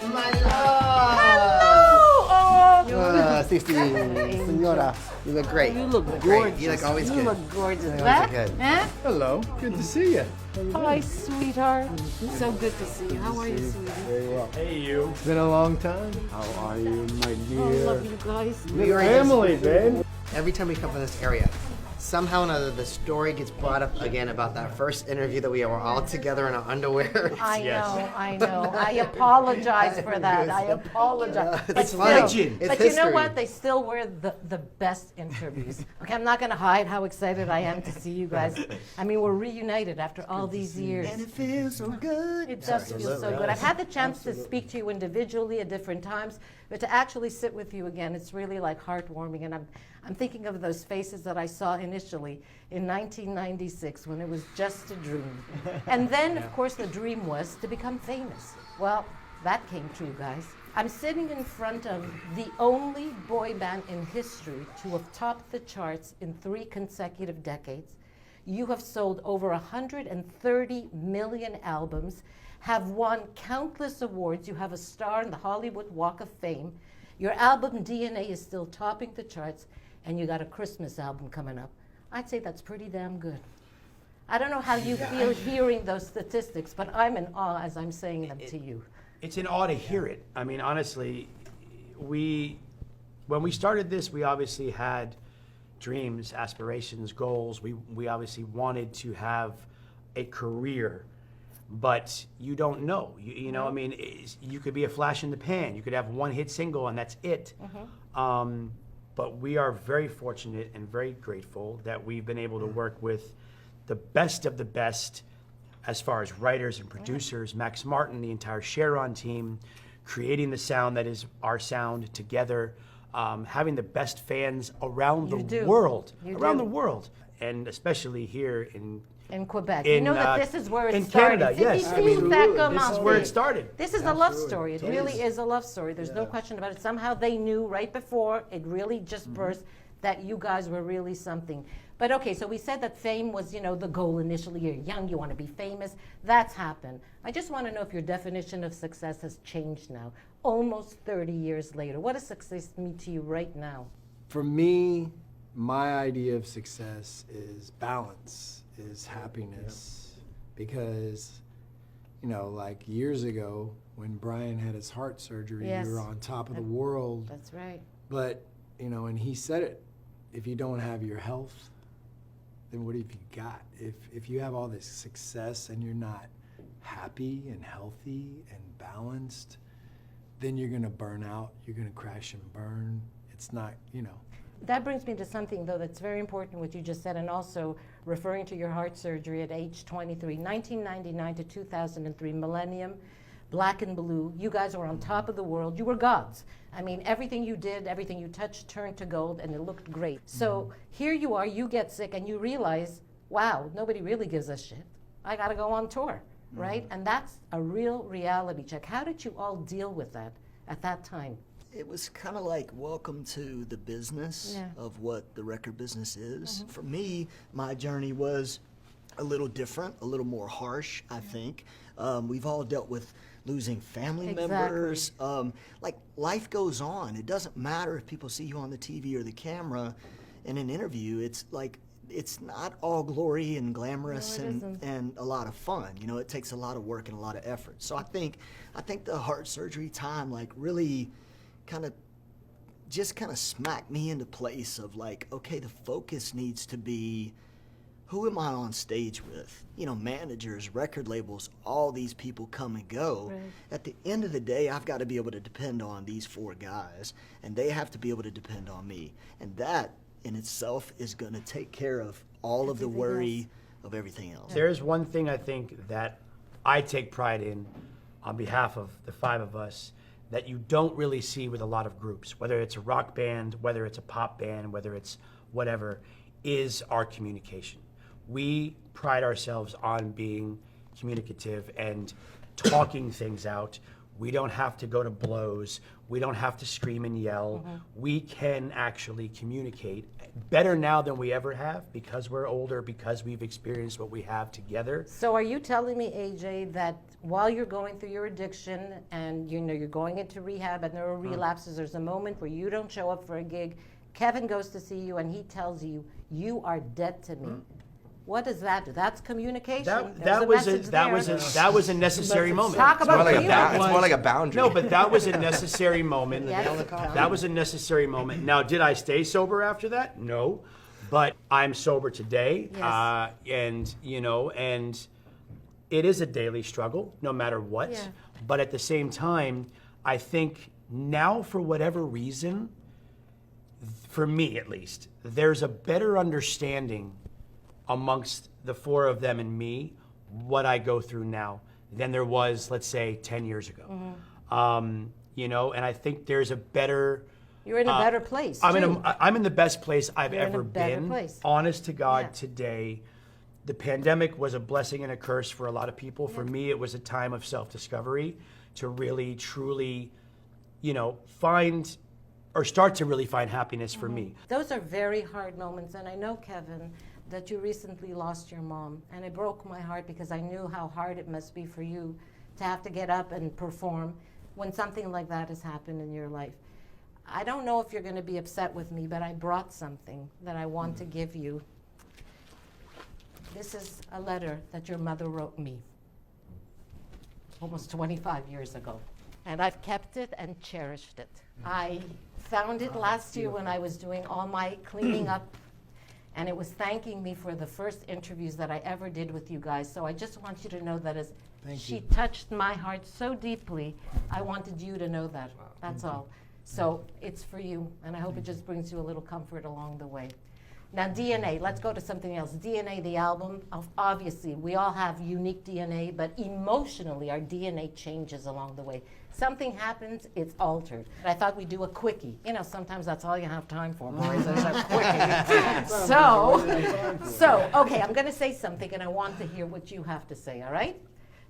My love. Hello. Sixty, Senora. You look great. You look great. gorgeous. You look always you good. look gorgeous. You What? look good. Huh? Hello, good to see you. Hi, sweetheart. So good to see you. How are you, sweetie? Very well. Hey, you. It's been a long time. How are you, my I dear? love you guys. We are Family, babe. Every time we come from this area, somehow or another the story gets brought up again about that first interview that we were all together in our underwear. I know. I apologize for that. I apologize. It's still, legend. It's but you know history. what? They still were the best interviews. Okay, I'm not going to hide how excited I am to see you guys. I mean, we're reunited after all these years. And it feels so good. It does feel so good. I've had the chance to speak to you individually at different times, but to actually sit with you again, it's really like heartwarming. And I'm thinking of those faces that I saw initially in 1996 when it was just a dream. And then, of course, the dream was to become famous. Well, that came true, guys. I'm sitting in front of the only boy band in history to have topped the charts in 3 consecutive decades. You have sold over 130 million albums, have won countless awards. You have a star in the Hollywood Walk of Fame. Your album DNA is still topping the charts, and you got a Christmas album coming up. I'd say that's pretty damn good. I don't know how you feel hearing those statistics, but I'm in awe as I'm saying them to you. It's an awe to hear it. I mean, honestly, when we started this, we obviously had dreams, aspirations, goals. We obviously wanted to have a career, but you don't know. You know, I mean, you could be a flash in the pan. You could have one hit single and that's it. But we are very fortunate and very grateful that we've been able to work with the best of the best as far as writers and producers, Max Martin, the entire Sharon team, creating the sound that is our sound together, having the best fans around the world, and especially here in Quebec. in, you know that this is where it in started. Canada, yes. I mean, This is where it started. This is a love story. It really is a love story. There's no question about it. Somehow they knew right before it really just burst that you guys were really something. But okay, so we said that fame was, you know, the goal initially. You're young, you want to be famous. That's happened. I just want to know if your definition of success has changed now, almost 30 years later. What does success mean to you right now? For me, my idea of success is balance, is happiness. Because, you know, like years ago when Brian had his heart surgery, Yes. you were on top of the world. That's right. But, you know, and he said it, if you don't have your health, then what have you got? If you have all this success and you're not happy and healthy and balanced, then you're gonna burn out, you're gonna crash and burn. It's not, you know. That brings me to something, though, that's very important, what you just said, and also referring to your heart surgery at age 23, 1999 to 2003, Millennium, Black and Blue. You guys were on top of the world. You were gods. I mean, everything you did, everything you touched turned to gold, and it looked great. So here you are, you get sick, and you realize, wow, nobody really gives a shit. I got to go on tour, right? And that's a real reality check. How did you all deal with that at that time? It was kind of like welcome to the business of what the record business is. For me, my journey was a little different, a little more harsh, I think. We've all dealt with losing family members. Like, life goes on. It doesn't matter if people see you on the TV or the camera in an interview. It's like, it's not all glory and glamorous and a lot of fun. You know, it takes a lot of work and a lot of effort. So I think the heart surgery time, like, really kind of smacked me into place of like, okay, the focus needs to be, who am I on stage with? You know, managers, record labels, all these people come and go. Right. At the end of the day, I've got to be able to depend on these 4 guys, and they have to be able to depend on me. And that in itself is going to take care of all of the worry of everything else. There's one thing I think that I take pride in on behalf of the 5 of us that you don't really see with a lot of groups, whether it's a rock band, whether it's a pop band, whether it's whatever, is our communication. We pride ourselves on being communicative and talking things out. We don't have to go to blows. We don't have to scream and yell. Mm-hmm. We can actually communicate better now than we ever have because we're older, because we've experienced what we have together. So are you telling me, AJ, that while you're going through your addiction and you're going into rehab and there are relapses, there's a moment where you don't show up for a gig, Kevin goes to see you and he tells you, you are dead to me. What does that do? That's communication. That was a necessary moment. Talk about It's more like a boundary. No, but that was a necessary moment. Yes. That was a necessary moment. Now, did I stay sober after that? No, but I'm sober today, Yes. and it is a daily struggle, no matter what. Yeah. But at the same time, I think now, for whatever reason, for me at least, there's a better understanding amongst the four of them and me what I go through now than there was, let's say, 10 years ago. And I think there's a better... You're in a better place, I'm too. in the best place I've You're in a ever better been. place. Honest to God, Yeah. today, the pandemic was a blessing and a curse for a lot of people. For me, it was a time of self-discovery to really, truly, find or start to really find happiness for me. Those are very hard moments, and I know, Kevin, that you recently lost your mom, and it broke my heart because I knew how hard it must be for you to have to get up and perform when something like that has happened in your life. I don't know if you're going to be upset with me, but I brought something that I want to give you. This is a letter that your mother wrote me almost 25 years ago, and I've kept it and cherished it. I found it last year when I was doing all my cleaning up, and it was thanking me for the first interviews that I ever did with you guys. So I just want you to know that as she touched my heart so deeply, I wanted you to know that. That's all. So it's for you, and I hope it just brings you a little comfort along the way. Now, DNA, let's go to something else. DNA, the album, obviously, we all have unique DNA, but emotionally, our DNA changes along the way. Something happens, it's altered. I thought we'd do a quickie. Sometimes that's all you have time for, boys, is a quickie. So, okay, I'm going to say something, and I want to hear what you have to say, all right?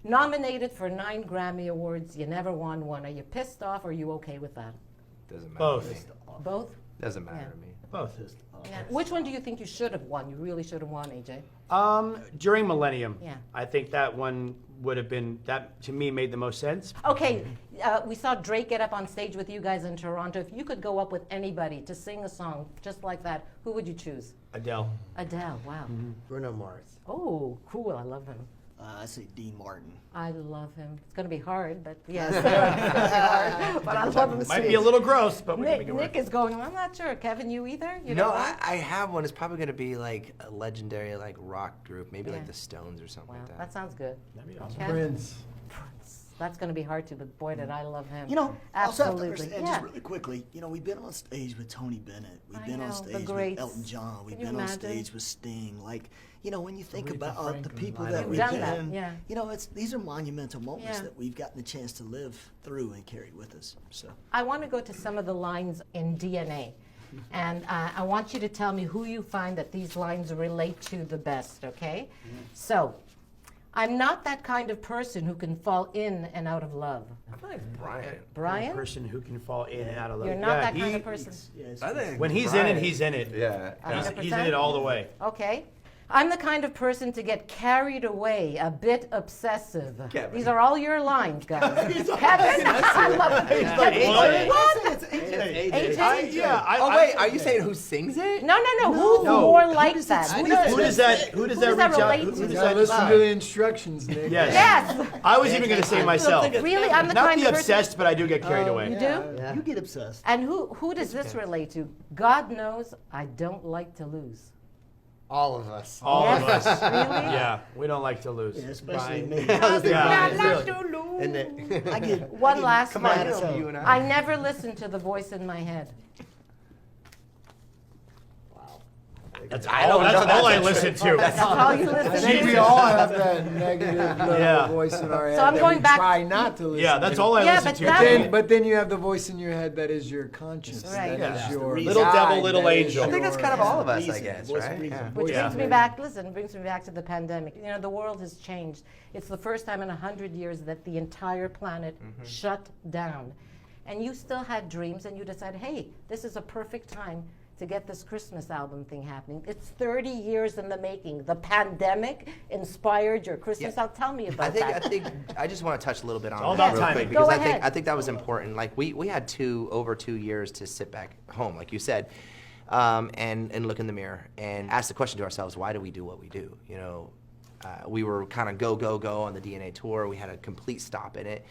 Nominated for 9 Grammy Awards, you never won one. Are you pissed off, or are you okay with that? Doesn't matter Both. to me. Both? Doesn't matter Yeah. to me. Both. Yeah. Which one do you think you should have won? You really should have won, AJ. During Millennium, Yeah. I think that one would have been, that to me made the most sense. Okay, we saw Drake get up on stage with you guys in Toronto. If you could go up with anybody to sing a song just like that, who would you choose? Adele. Adele, wow. Bruno Mars. Oh, cool, I love him. I say Dean Martin. I love him. It's going to be hard, but yes. It's gonna be hard, but I love him. Might be a little gross, but we can make it Nick work. is going, I'm not sure. Kevin, you either? You No, know I have one. It's probably going to be like a legendary rock group, maybe Yeah. like the Stones or something Wow, like that. that sounds good. That'd be awesome. Kev? Prince. That's going to be hard too, but boy, did I love him. Also have to absolutely. understand, just really quickly, we've been on stage with Tony Bennett. We've I been on know, the stage with greats. Elton John. We've Can you been on imagine? stage with Sting. when you think Aretha about the Franklin, people Lionel that we've Richie. You've done been, that, yeah. these are monumental moments Yeah. that we've gotten the chance to live through and carry with us. So. I want to go to some of the lines in DNA. And I want you to tell me who you find that these lines relate to the best, okay? So, I'm not that kind of person who can fall in and out of love. I feel like Brian. The Brian? person who can fall in and out of love. You're not that kind of person. I think When he's Brian. in it, he's in it. Yeah. He's in it all the way. Okay. I'm the kind of person to get carried away, a bit obsessive. Kevin. These are all your lines, guys. Kevin, I love it. What? AJ? Oh wait, are you saying who sings it? No. Who's No. more like that? Who does that does that reach out? relate Who to? does You that gotta listen decide? to the instructions, Nick. Yes. Yes. I was even going to say myself. Really, I'm the Not kind the of person. obsessed, but I do get carried You away. do? Yeah. You get obsessed. And who does this relate to? God knows I don't like to lose. All of us. All of Yes, us. really? Yeah, we don't like to lose. Yeah, especially Brian. me. I was thinking Yeah, Brian. And Nick. I get One last Come one. on, so- you and I. I never listen to the voice in my head. Wow. That's I don't all, know, that's all I that's listen to. That's all you listen See, we to. all have that negative little Yeah. voice in our head So I'm that going we back- try not to listen Yeah, that's to. all I Yeah, listen but to. that- But then you have the voice in your head that is your conscience. Right. That is Yeah. your Little guide, devil, little that is angel. I think that's your- kind of all of us, I Reason, guess, voice of right? reason. Yeah. Which Yeah. brings me back, listen, brings me back to the pandemic. You know, the world has changed. It's the first time in 100 years that the entire planet shut down. And you still had dreams and you decided, hey, this is a perfect time to get this Christmas album thing happening. It's 30 years in the making. The pandemic inspired your Christmas Yeah. album. Tell me about I that. think I just want to touch a little bit on all that about real timing. quick Go because ahead. I think that was important. Like we had over 2 years to sit back home, like you said, and look in the mirror and ask the question to ourselves: why do we do what we do? You know, we were kind of go on the DNA tour. We had a complete stop in it.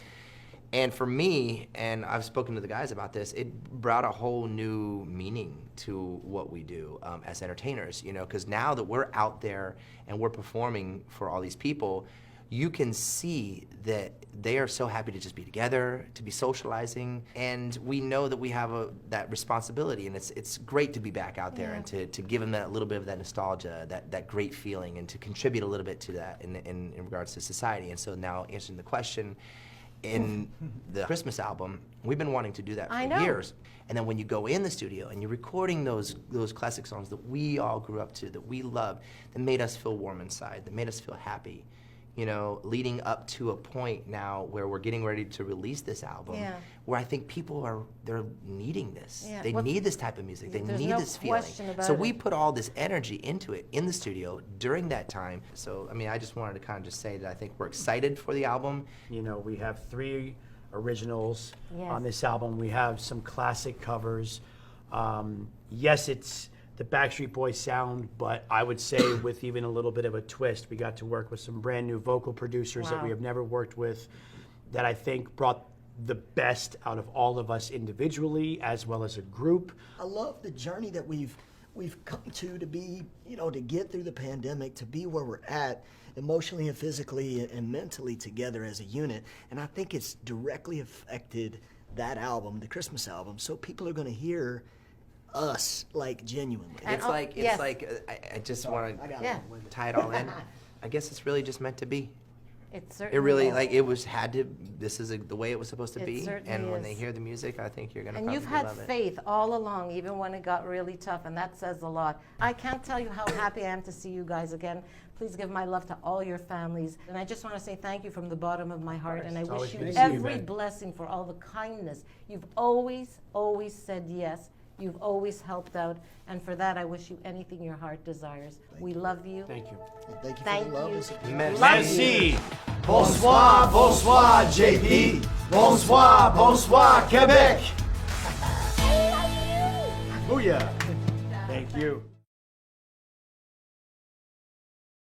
And for me, and I've spoken to the guys about this, it brought a whole new meaning to what we do as entertainers, you know, because now that we're out there and we're performing for all these people, you can see that they are so happy to just be together, to be socializing, and we know that we have that responsibility, and it's great to be back out there and to give them that little bit of that nostalgia, that great feeling, and to contribute a little bit to that in regards to society. And so now answering the question, in the Christmas album, we've been wanting to do that I for know. years. And then when you go in the studio and you're recording those classic songs that we all grew up to, that we loved, that made us feel warm inside, that made us feel happy, you know, leading up to a point now where we're getting ready to release this album, Yeah. where I think people they're needing this. Yeah. They Well, need this type of music. They there's need no this feeling. question about So it. we put all this energy into it in the studio during that time. So, I mean, I just wanted to kind of just say that I think we're excited for the album. You know, we have 3 originals Yes. on this album. We have some classic covers. Yes, it's the Backstreet Boys sound, but I would say with even a little bit of a twist. We got to work with some brand new vocal producers that Wow. we have never worked with, that I think brought the best out of all of us individually as well as a group. I love the journey that we've come to be, you know, to get through the pandemic, to be where we're at emotionally and physically and mentally together as a unit. And I think it's directly affected that album, the Christmas album. So people are going to hear us like genuinely. And It's oh, like yes. I just want I got to Yeah. tie it all in. I guess it's really just meant to be. It certainly It really is. this is the way it was supposed to It be. certainly And when they is. hear the music, I think you're gonna And probably you've had love it. faith all along, even when it got really tough, and that says a lot. I can't tell you how happy I am to see you guys again. Please give my love to all your families. And I just want to say thank you from the bottom of my heart, and I It's wish always you good to see you, every man. blessing for all the kindness. You've always, always said yes. You've always helped out, and for that, I wish you anything your heart desires. We love you. Thank you. And thank you Thank for the love you. and support. Merci. Merci. Bonsoir, bonsoir, JP. Bonsoir, bonsoir, Québec. Booyah. Thank you.